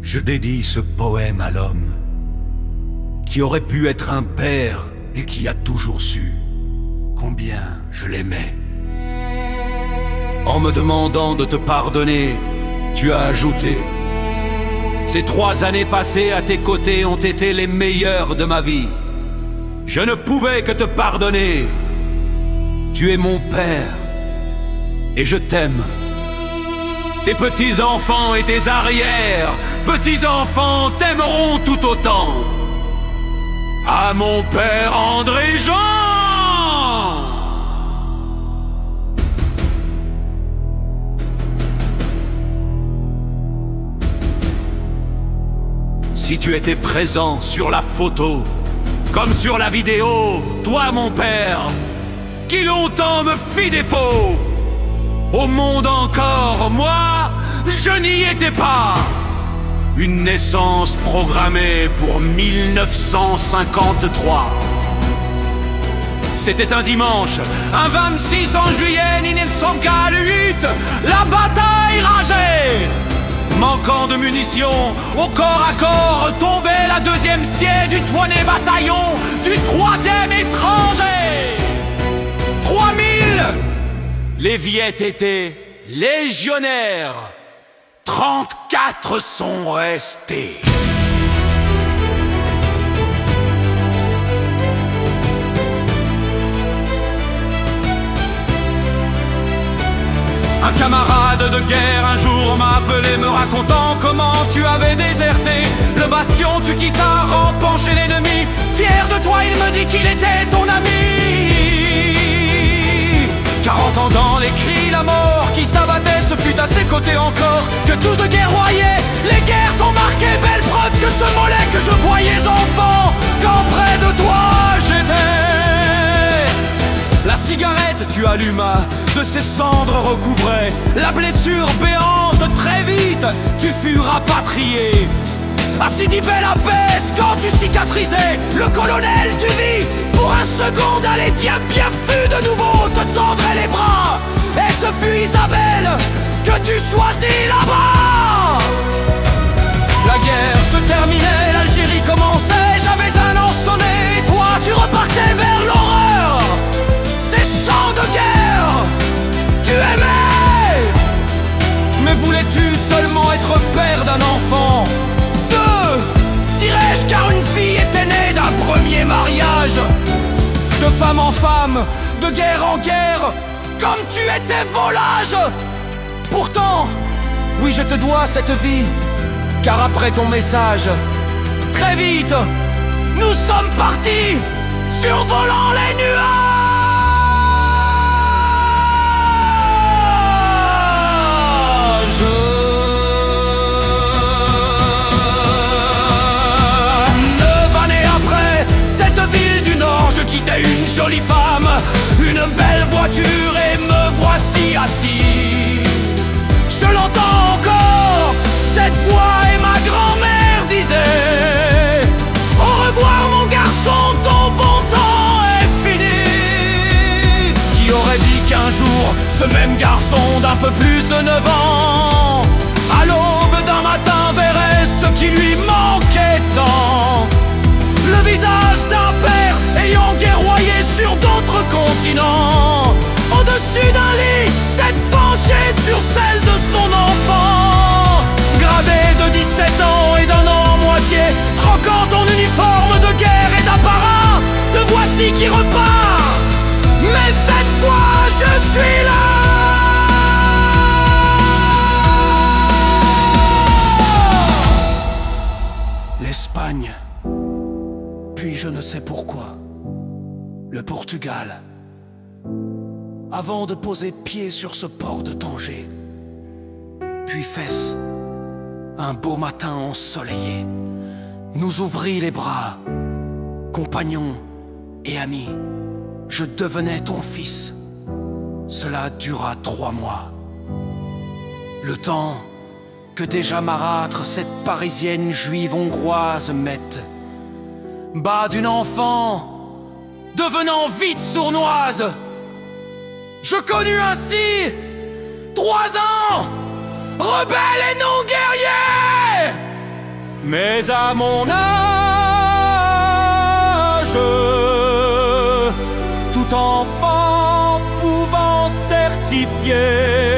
Je dédie ce poème à l'homme qui aurait pu être un père et qui a toujours su combien je l'aimais. En me demandant de te pardonner, tu as ajouté: ces 3 années passées à tes côtés ont été les meilleures de ma vie. Je ne pouvais que te pardonner. Tu es mon père et je t'aime. Tes petits-enfants et tes arrière-petits-enfants t'aimeront tout autant. À mon père André Jean! Si tu étais présent sur la photo, comme sur la vidéo, toi mon père, qui longtemps me fit défaut, au monde encore, moi, je n'y étais pas. Une naissance programmée pour 1953. C'était un dimanche, un 26 en juillet 1948, la bataille rageait. Manquant de munitions, au corps à corps, tombait la 2e siège du 20e bataillon du 3e étranger. 3000! Les Viettes étaient légionnaires. 34 sont restés. Un camarade de guerre un jour m'a appelé me racontant comment tu avais déserté le bastion, tu quittas rampant chez l'ennemi. Fier de toi, il me dit qu'il était ton ami. 40 ans dans les cris, la mort qui s'abattait, ce fut à ses côtés encore que tout de guerroyait. Les guerres t'ont marqué, belle preuve que ce mollet que je voyais enfant, quand près de toi j'étais. La cigarette tu allumas, de ses cendres recouvrait la blessure béante. Très vite tu fus rapatrié. À Sidi Bel Abbès, quand tu cicatrisais, le colonel tu vis pour un second aller dire bien fut de nouveau te tendrait les bras. Et ce fut Isabelle que tu choisis là-bas. La guerre se terminait, l'Algérie commençait, j'avais un an sonné, et toi tu repartais vers l'horreur. Ces champs de guerre, tu aimais. Mais voulais-tu seulement être père d'un enfant? Dirais-je, car une fille était née d'un premier mariage. De femme en femme, de guerre en guerre, comme tu étais volage. Pourtant, oui je te dois cette vie, car après ton message, très vite, nous sommes partis, survolant les nuages. Quittais une jolie femme, une belle voiture et me voici assis. Je l'entends encore, cette voix et ma grand-mère disaient: au revoir mon garçon, ton bon temps est fini. Qui aurait dit qu'un jour, ce même garçon d'un peu plus de 9 ans, à l'aube d'un matin verrait ce qui lui manquait tant. Le visage d'un père ayant guerroyé sur d'autres continents, au-dessus d'un lit, tête penchée sur celle de son enfant. Gradé de 17 ans et d'un an moitié, troquant ton uniforme de guerre et d'apparat, te voici qui repart. Mais cette fois je suis là. L'Espagne, puis je ne sais pourquoi, le Portugal, avant de poser pied sur ce port de Tanger. Puis Fès, un beau matin ensoleillé, nous ouvrit les bras, compagnons et amis. Je devenais ton fils. Cela dura 3 mois. Le temps que déjà marâtre cette parisienne juive hongroise mette bas d'une enfant, devenant vite sournoise. Je connus ainsi 3 ans, rebelle et non guerrier. Mais à mon âge, tout enfant pouvant certifier